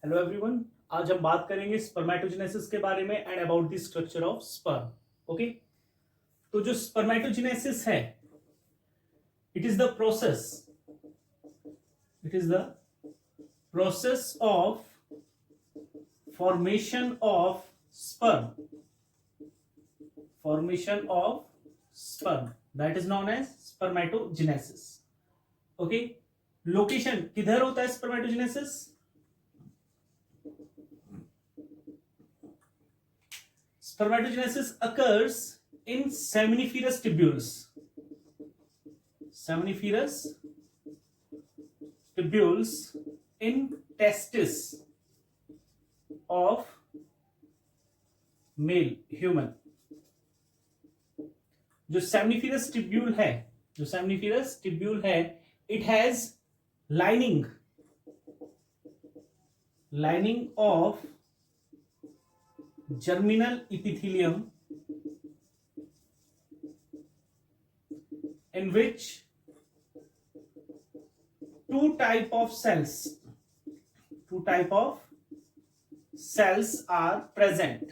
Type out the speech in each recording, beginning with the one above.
Hello everyone. आज हम बात करेंगे स्पर्मेटोजेनेसिस के बारे में and about the structure of sperm. Okay, तो जो स्पर्मेटोजेनेसिस है, it is the process of formation of sperm that is known as spermatogenesis. Okay, location किधर होता है spermatogenesis? Spermatogenesis occurs in seminiferous tubules. In testis of male human. जो seminiferous tubule है, it has lining of germinal epithelium in which two type of cells are present,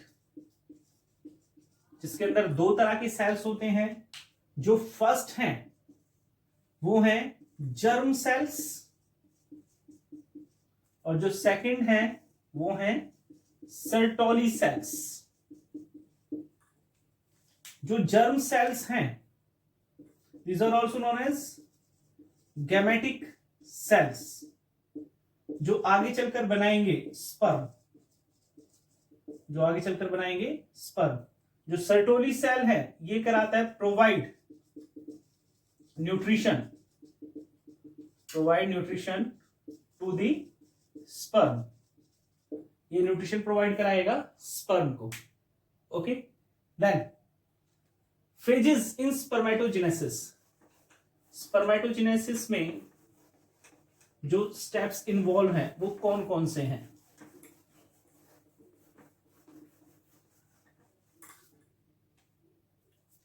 जिसके अंदर दो तरह के सेल्स होते हैं। जो फर्स्ट हैं वो हैं जर्म सेल्स और जो सेकंड हैं वो हैं सर्टोली सेल्स। जो जर्म सेल्स हैं, these are also known as gametic cells, जो आगे चलकर बनाएंगे स्पर्म। जो सर्टोली सेल है ये कराता है provide nutrition to the sperm. ये न्यूट्रिशन प्रोवाइड कराएगा स्पर्म को। Okay, then phases in spermatogenesis में जो स्टेप्स इन्वॉल्व हैं वो कौन कौन से हैं?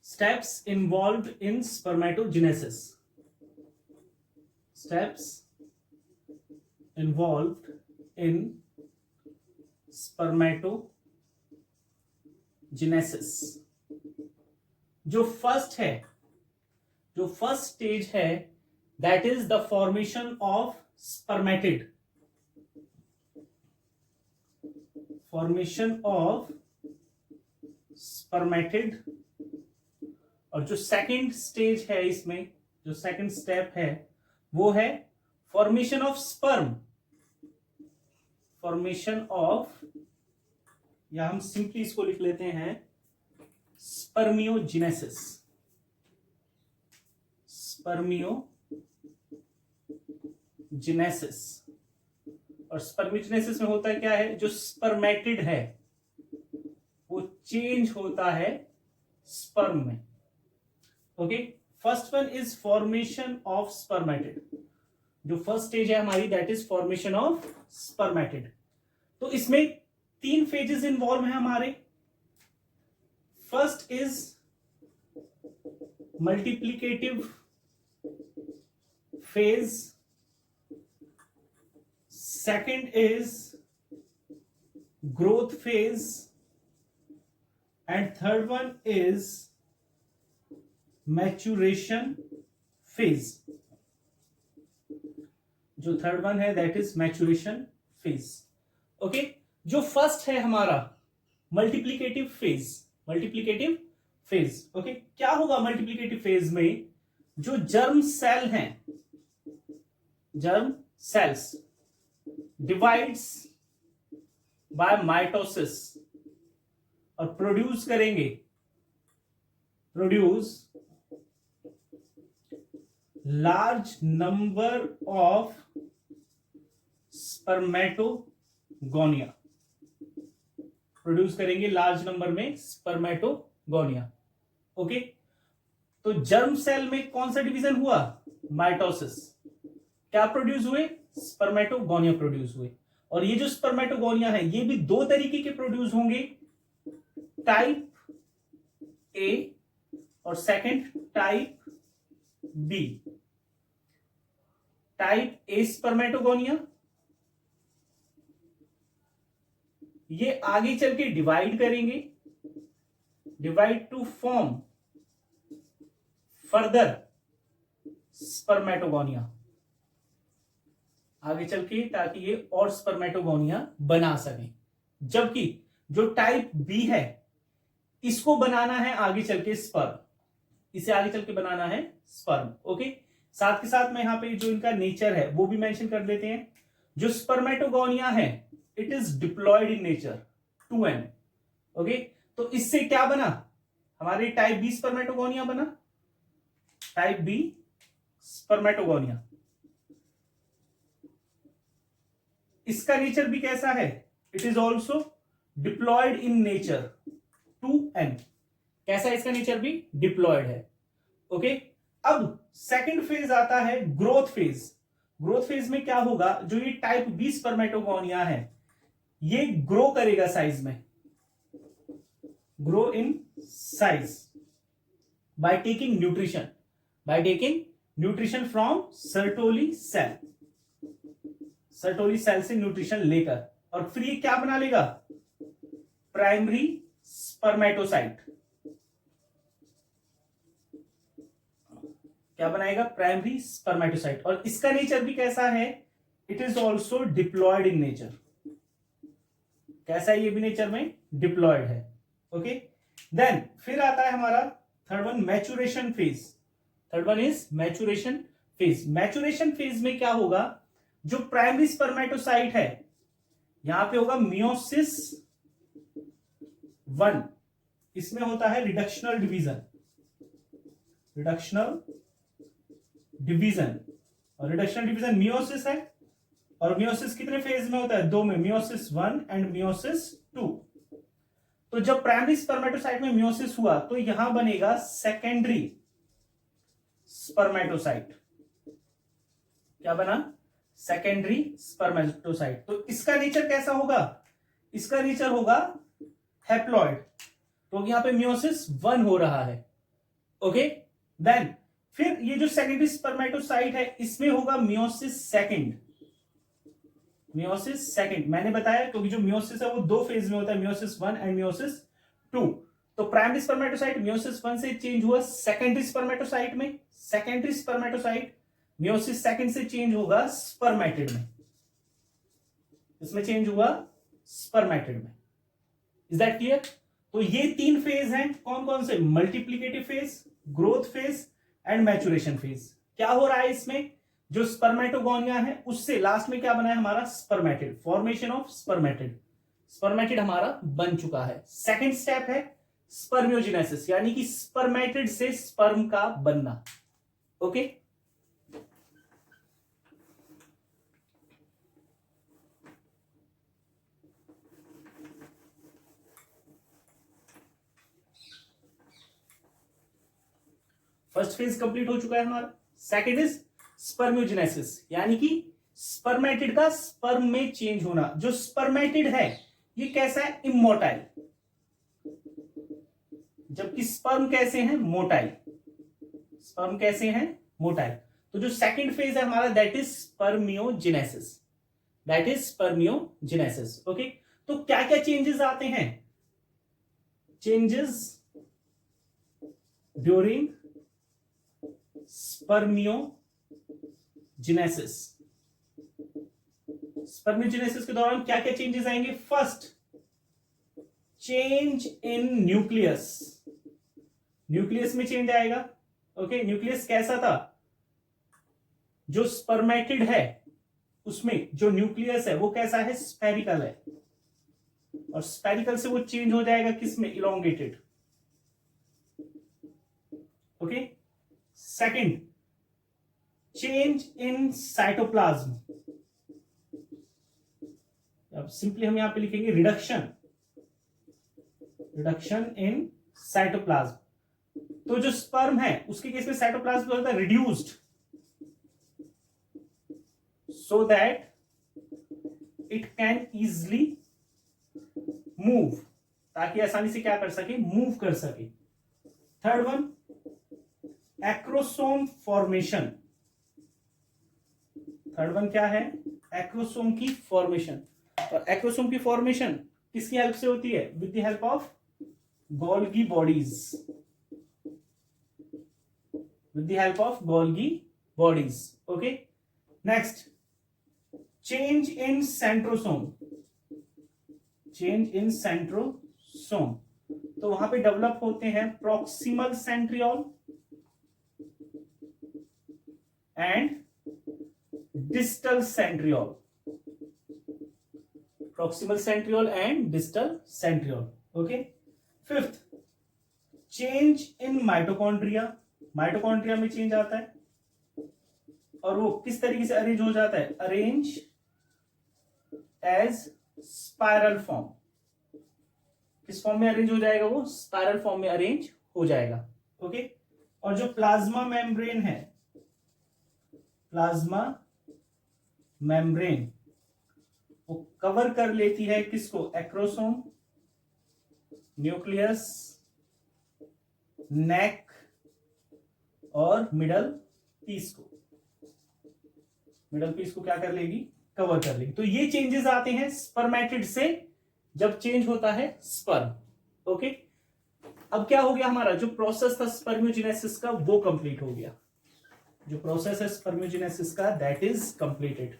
Steps involve in spermatogenesis. जो फर्स्ट स्टेज है that is the formation of spermatid. और जो सेकंड स्टेज है इसमें, जो सेकंड स्टेप है वो है फॉर्मेशन ऑफ स्पर्म। या हम सिंपली इसको लिख लेते हैं स्पर्मियोजेनेसिस। और स्पर्मियोजेनेसिस में होता है क्या है? जो स्पर्मेटिड है वो चेंज होता है स्पर्म में। Okay, first one is formation of spermatid. जो फर्स्ट स्टेज है हमारी that is formation of spermatid. तो इसमें 3 फेजेस इन्वॉल्व हैं हमारे। First is multiplicative phase, second is growth phase and third one is maturation phase. जो third one है that is maturation phase. Okay, जो फर्स्ट है हमारा मल्टीप्लिकेटिव फेज। ओके, क्या होगा मल्टीप्लिकेटिव फेज में? जो germ cells divides by mitosis और produce large number of spermatogonia. Large number में स्पर्मेटोगोनिया। ओके, तो जर्म सेल में कौन सा डिवीजन हुआ? माइटोसिस। क्या प्रोड्यूस हुए? स्पर्मेटोगोनिया प्रोड्यूस हुए। और ये जो स्पर्मेटोगोनिया है ये भी 2 तरीके के प्रोड्यूस होंगे, टाइप ए और second type B. Type A spermatogonia ये आगे चल के डिवाइड करेंगे, divide to form further spermatogonia, आगे चल के, ताकि ये और स्पर्मेटोगोनिया बना सके। जबकि जो टाइप बी है इसको बनाना है आगे चल के स्पर्म, इसे आगे चल के बनाना है स्पर्म। ओके, साथ के साथ में यहां पे जो इनका नेचर है वो भी मेंशन कर देते हैं। जो स्पर्मेटोगोनिया है it is diploid in nature 2n। Okay, तो इससे क्या बना, हमारी टाइप बी स्पर्मेटोगोनिया बना, टाइप बी स्पर्मेटोगोनिया। इसका नेचर भी कैसा है, it is also diploid in nature 2n। कैसा है इसका नेचर भी, डिप्लॉयड है। ओके, अब सेकंड फेज आता है ग्रोथ फेज। ग्रोथ फेज में क्या होगा, जो ये टाइप बी स्पर्मेटोगोनिया है ये ग्रो करेगा साइज में, grow in size by taking nutrition, by taking nutrition from Sertoli cell, Sertoli cell से न्यूट्रिशन लेकर, और फिर ये क्या बना लेगा, प्राइमरी स्पर्मेटोसाइट। क्या बनाएगा, प्राइमरी स्पर्मेटोसाइट। और इसका नेचर भी कैसा है, it is also diploid in nature. कैसा है ये भी नेचर में, डिप्लॉयड है। ओके, देन फिर आता है हमारा third one, maturation phase. Third one is maturation phase. Maturation phase में क्या होगा, जो प्राइमरी स्पर्मेटोसाइट है यहां पे होगा मियोसिस 1, इसमें होता है रिडक्शनल डिवीजन, रिडक्शनल डिवीजन। और रिडक्शनल डिवीजन मियोसिस है, और मियोसिस कितने फेज में होता है, 2 में, मियोसिस 1 एंड मियोसिस 2। तो जब प्राइमरी स्पर्मेटोसाइट में मियोसिस हुआ तो यहां बनेगा सेकेंडरी स्पर्मेटोसाइट। क्या बना, सेकेंडरी स्पर्मेटोसाइट। तो इसका नेचर कैसा होगा, इसका नेचर होगा हैप्लॉइड, तो यहां पे मियोसिस 1 हो रहा है। ओके, देन फिर ये जो सेकेंडरी स्पर्मेटोसाइट है इसमें होगा मियोसिस सेकंड, मियोसिस सेकंड। मैंने बताया क्योंकि जो मियोसिस है वो 2 फेज में होता है, मियोसिस 1 एंड मियोसिस 2। तो प्राइमरी स्पर्मेटोसाइट मियोसिस 1 से चेंज हुआ सेकेंडरी स्पर्मेटोसाइट में, सेकेंडरी स्पर्मेटोसाइट मियोसिस सेकंड से चेंज होगा स्पर्मेटिड में, इसमें चेंज हुआ स्पर्मेटिड में। Is that clear? तो ये 3 फेज हैं, कौन कौन से, multiplicative phase, growth phase and maturation phase. क्या हो रहा है इसमें, जो स्पर्मेटोगोनिया है उससे लास्ट में क्या बना है हमारा, spermatid, formation of spermatid. Spermatid हमारा बन चुका है। सेकंड स्टेप है स्पर्मियोजेनेसिस, यानी कि स्पर्मेटिड से स्पर्म का बनना। ओके, फर्स्ट फेज कंप्लीट हो चुका है हमारा। सेकंड इज स्पर्मियोजेनेसिस, यानी कि स्पर्मेटिड का स्पर्म में चेंज होना। जो स्पर्मेटिड है ये कैसा है, इमोटाइल, जबकि स्पर्म कैसे हैं, मोटाइल। स्पर्म कैसे हैं, मोटाइल। तो जो सेकंड फेज है हमारा that is spermiogenesis, that is spermiogenesis. Okay, तो क्या क्या चेंजेस आते हैं, चेंजेस ड्यूरिंग स्पर्मियोजेनेसिस। स्पर्मियोजेनेसिस के दौरान क्या क्या चेंजेस आएंगे, first change in nucleus, nucleus में चेंज आएगा। ओके, न्यूक्लियस कैसा था, जो स्पर्मेटिड है उसमें जो न्यूक्लियस है वो कैसा है, स्फेरिकल है, और स्फेरिकल से वो चेंज हो जाएगा किसमें, elongated. Okay, second change in cytoplasm, अब सिंपली हम यहां पे लिखेंगे रिडक्शन, रिडक्शन इन साइटोप्लाज्म। तो जो स्पर्म है उसके केस में साइटोप्लाज्म होता है reduced, so that it can easily move, ताकि आसानी से क्या कर सके, मूव कर सके। Third one acrosome formation, third one क्या है, एक्रोसोम की फॉर्मेशन। और एक्रोसोम की फॉर्मेशन किसकी हेल्प से होती है? With the help of Golgi bodies, with the help of Golgi bodies. Okay, next, change in centrosome. change in centrosome, तो वहां पे डेवलप होते हैं proximal centriole and distal centriole. proximal centriole and distal centriole. Okay, fifth, change in mitochondria. Mitochondria में change आता है और वो किस तरीके से अरेंज हो जाता है? Arrange as spiral form. किस फॉर्म में अरेंज हो जाएगा? वो स्पाइरल फॉर्म में अरेंज हो जाएगा. ओके, और जो प्लाज्मा मेम्ब्रेन है, प्लाज्मा मेम्ब्रेन वो कवर कर लेती है किसको? एक्रोसोम, न्यूक्लियस, नेक और मिडल पीस को. मिडल पीस को क्या कर लेगी? कवर कर लेगी. तो ये चेंजेस आते हैं स्पर्मेटिड से जब चेंज होता है स्पर्म. ओके, अब क्या हो गया? हमारा जो प्रोसेस था स्पर्मियोजेनेसिस का वो कंप्लीट हो गया. जो प्रोसेस है स्पर्मियोजेनेसिस का दैट इज कंप्लीटेड.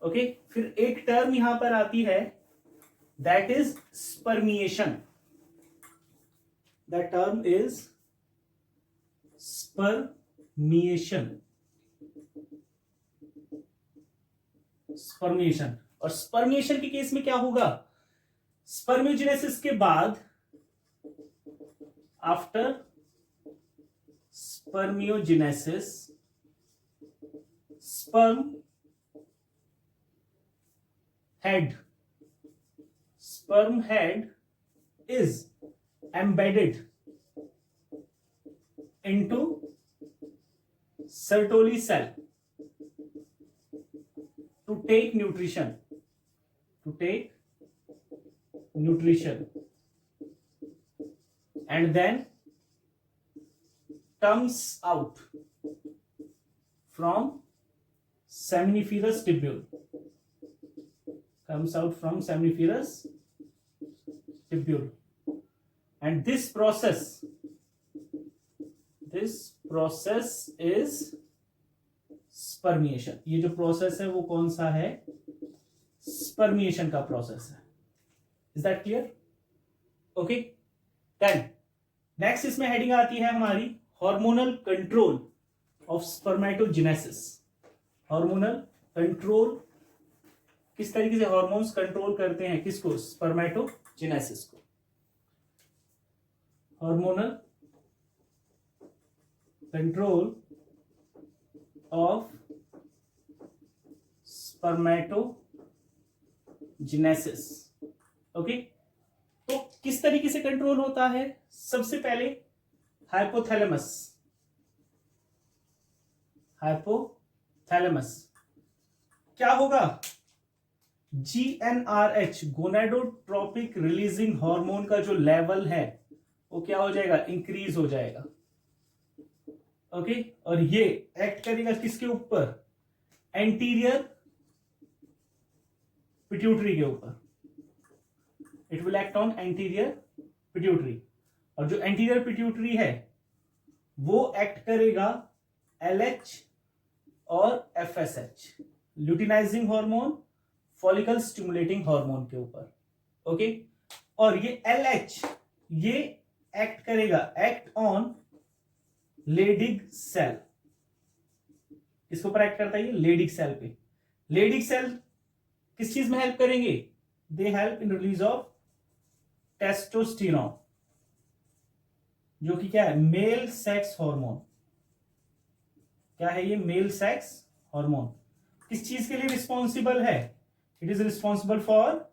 ओके, फिर एक टर्म यहां पर आती है that is spermiation. That term is spermiation. Spermiation. और स्पर्मिएशन के केस में क्या होगा? स्पर्मियोजेनेसिस के बाद, after spermiogenesis, sperm head is embedded into Sertoli cell to take nutrition, and then comes out from seminiferous tubule. And this process is spermiation. ये जो process है वो कौन सा है? स्पर्मिएशन का प्रोसेस है. Is that clear? Okay, then next इसमें हेडिंग आती है हमारी hormonal control of spermatogenesis. Hormonal control, किस तरीके से हार्मोन्स कंट्रोल करते हैं किसको? स्पर्मेटोजेनेसिस को. Hormonal control of spermatogenesis. Okay, तो किस तरीके से कंट्रोल होता है? सबसे पहले हाइपोथैलेमस. क्या होगा? GnRH, गोनेडोट्रोपिक रिलीजिंग हार्मोन का जो लेवल है वो क्या हो जाएगा? इंक्रीज हो जाएगा. ओके, और ये एक्ट करेगा किसके ऊपर? एंटीरियर पिट्यूटरी के ऊपर. It will act on anterior pituitary. और जो एंटीरियर पिट्यूटरी है वो एक्ट करेगा LH और FSH, luteinizing hormone, follicle stimulating hormone के ऊपर. ओके, और ये LH ये एक्ट करेगा, एक्ट ऑन लेडिग सेल. इसके ऊपर एक्ट करता है ये लेडिग सेल पे. लेडिग सेल किस चीज में हेल्प करेंगे? They help in release of testosterone, जो कि क्या है? Male sex hormone. क्या है ये? Male sex hormone. किस चीज के लिए रिस्पॉन्सिबल है? It is responsible for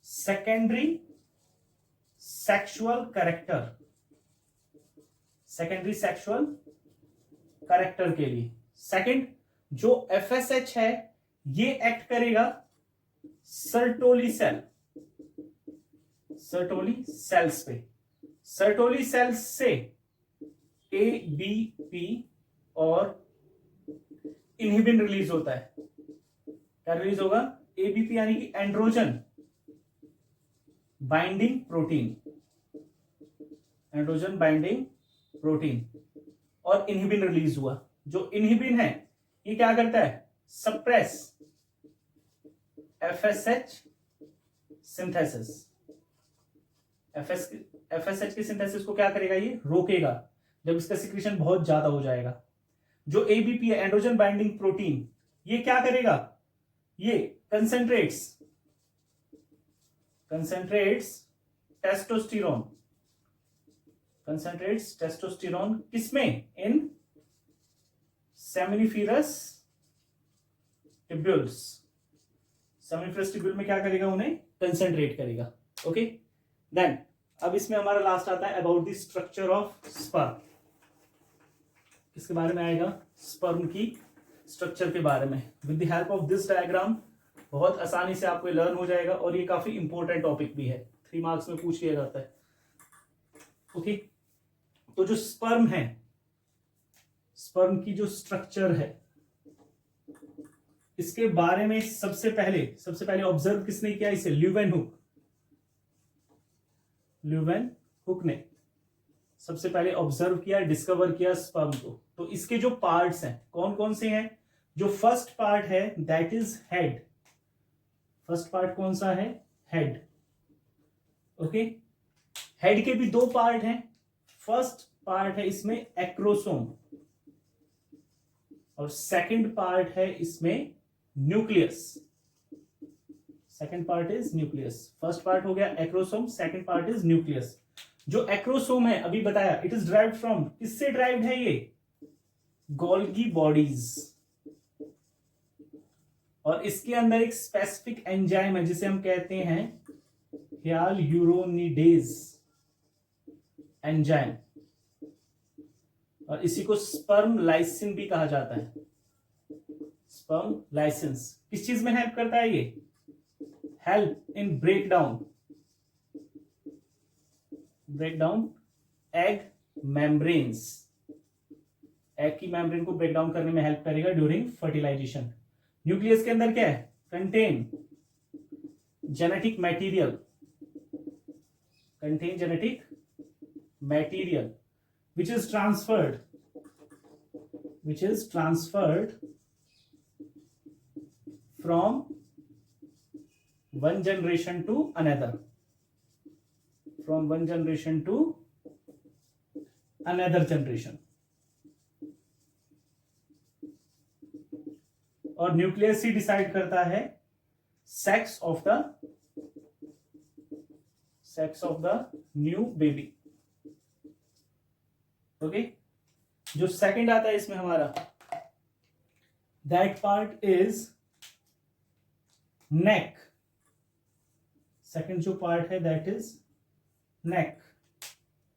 secondary sexual character. Secondary sexual character के लिए. सेकंड, जो FSH है ये एक्ट करेगा सर्टोली सेल्स पे. सर्टोली सेल्स से ABP और इनहिबिन रिलीज होता है. क्या रिलीज होगा? ABP यानी कि androgen binding protein, androgen binding protein, और इनहिबिन रिलीज हुआ। जो इनहिबिन है ये क्या करता है, सप्रेस एफएसएच सिंथेसिस। एफएसएच की सिंथेसिस को क्या करेगा, ये रोकेगा जब इसका सिक्रीशन बहुत ज्यादा हो जाएगा। जो एबीपी है, एंड्रोजन बाइंडिंग प्रोटीन, ये क्या करेगा, ये कंसेंट्रेट्स टेस्टोस्टेरोन किसमें, इन सेमिनिफेरस टिब्यूल्स। सेमिनिफेरस टिब्यूल में क्या करेगा, उन्हें कंसेंट्रेट करेगा। ओके, देन अब इसमें हमारा लास्ट आता है about the structure of sperm. किसके बारे में आएगा, स्पर्म की स्ट्रक्चर के बारे में। With the help of this diagram बहुत आसानी से आपको लर्न हो जाएगा, और ये काफी इंपॉर्टेंट टॉपिक भी है, 3 मार्क्स में पूछ लिया जाता है। ओके, तो जो स्पर्म है, स्पर्म की जो स्ट्रक्चर है, इसके बारे में सबसे पहले ऑब्जर्व किसने किया इसे, ल्यूवेनहुक ने सबसे पहले ऑब्जर्व किया, डिस्कवर किया स्पर्म को। तो इसके जो पार्ट्स हैं कौन कौन से हैं, जो फर्स्ट पार्ट है that is head. First part कौन सा है, हेड। ओके, हेड के भी 2 पार्ट हैं। फर्स्ट पार्ट है इसमें एक्रोसोम, और सेकंड पार्ट है इसमें nucleus. Second part is nucleus. First part हो गया acrosome, second part is nucleus. जो एक्रोसोम है अभी बताया, इट इज ड्राइव्ड फ्रॉम, किससे ड्राइव्ड है ये, गोल्गी बॉडीज। और इसके अंदर एक स्पेसिफिक एंजाइम है जिसे हम कहते हैं ह्यालुरोनिडेज एंजाइम, और इसी को स्पर्म लाइसिन भी कहा जाता है। स्पर्म लाइसिन्स किस चीज में हेल्प करता है, ये help in breakdown egg membranes. Egg की मेम्ब्रेन को ब्रेक डाउन करने में हेल्प करेगा ड्यूरिंग फर्टिलाइजेशन। न्यूक्लियस के अंदर क्या है, contain genetic material which is transferred from one generation to another, generation। और न्यूक्लियस ही डिसाइड करता है sex of the new baby. Okay, जो सेकंड आता है इसमें हमारा, that part is neck. Second जो पार्ट है दैट इज नेक।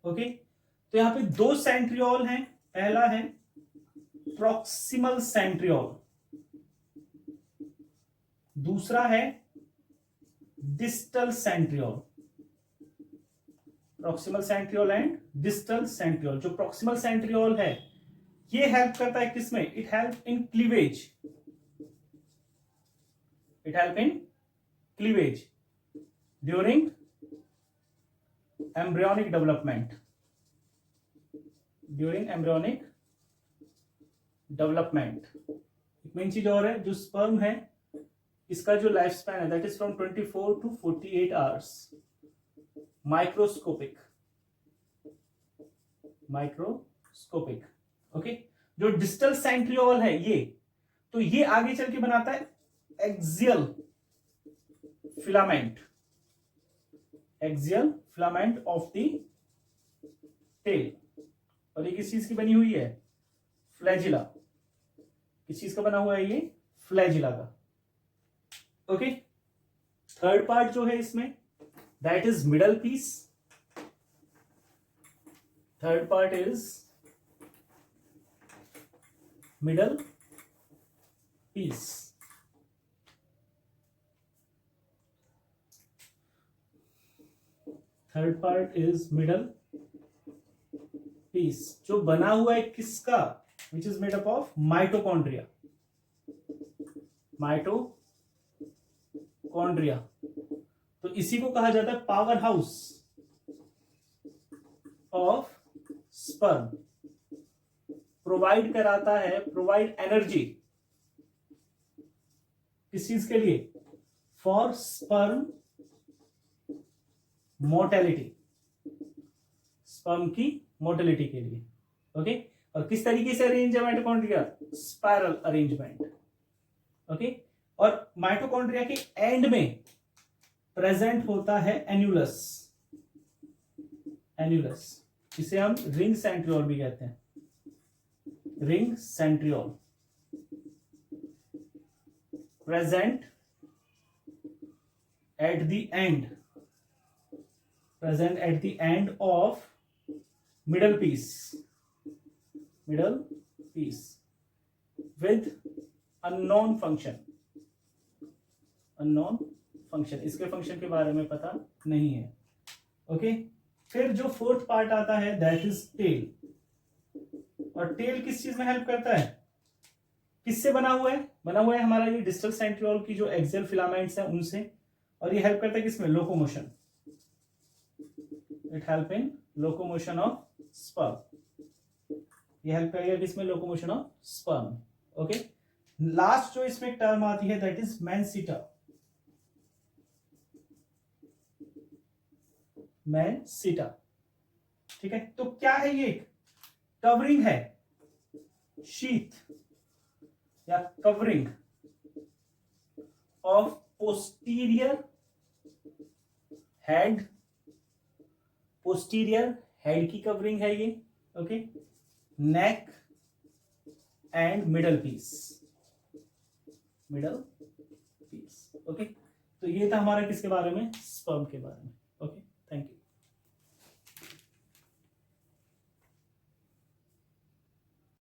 ओके, तो यहां पे 2 सेंट्रियोल हैं। पहला है प्रॉक्सिमल सेंट्रियोल, दूसरा है distal centriole. Proximal centriole and distal centriole. जो प्रॉक्सिमल सेंट्रियोल है ये हेल्प करता है किसमें, it help in cleavage during embryonic development. एक मेन चीज और है, जो स्पर्म है इसका जो लाइफ स्पैन है that is from 24 to 48 hours. Microscopic. Okay, जो डिस्टल सेंट्रियोल है ये, तो ये आगे चल के बनाता है axial filament of the tail. और ये किस चीज की बनी हुई है, फ्लैजिला। किस चीज का बना हुआ है ये, फ्लैजिला का। ओके, थर्ड पार्ट जो है इसमें that is middle piece. Third part is middle piece. Third part is middle piece, जो बना हुआ है किसका, which is made up of mitochondria. तो इसी को कहा जाता है powerhouse of sperm. Provide कराता है, प्रोवाइड एनर्जी किस चीज के लिए? फॉर स्पर्म मोर्टेलिटी, स्पर्म की मोर्टेलिटी के लिए। ओके, और किस तरीके से अरेंज है माइटोकॉन्ड्रिया? Spiral arrangement. ओके, और माइटोकॉन्ड्रिया के एंड में प्रेजेंट होता है एन्यूलस। एन्यूलस जिसे हम रिंग सेंट्रियोल भी कहते हैं, ring centriole present at the end, present at the end of middle piece, middle piece with unknown function. Unknown function, इसके फंक्शन के बारे में पता नहीं है। ओके, फिर जो फोर्थ पार्ट आता है दैट इज टेल। और टेल किस चीज में हेल्प करता है? किससे बना हुआ है? बना हुआ है हमारा ये डिस्टल सेंट्रियोल की जो एक्सियल फिलामेंट्स हैं उनसे। और ये हेल्प करता है किसमें? Locomotion. It help in locomotion of sperm. ये हेल्प करेगा किसमें? Locomotion of sperm. Okay, last जो इसमें टर्म आती है दैट इज मैनसिटा। मैनसिटा, ठीक है। तो क्या है ये? कवरिंग है, शीथ या covering of posterior head. Posterior head की कवरिंग है ये। Okay, neck and middle piece, middle piece. Okay, तो ये था हमारा किसके बारे में? स्पर्म के बारे में।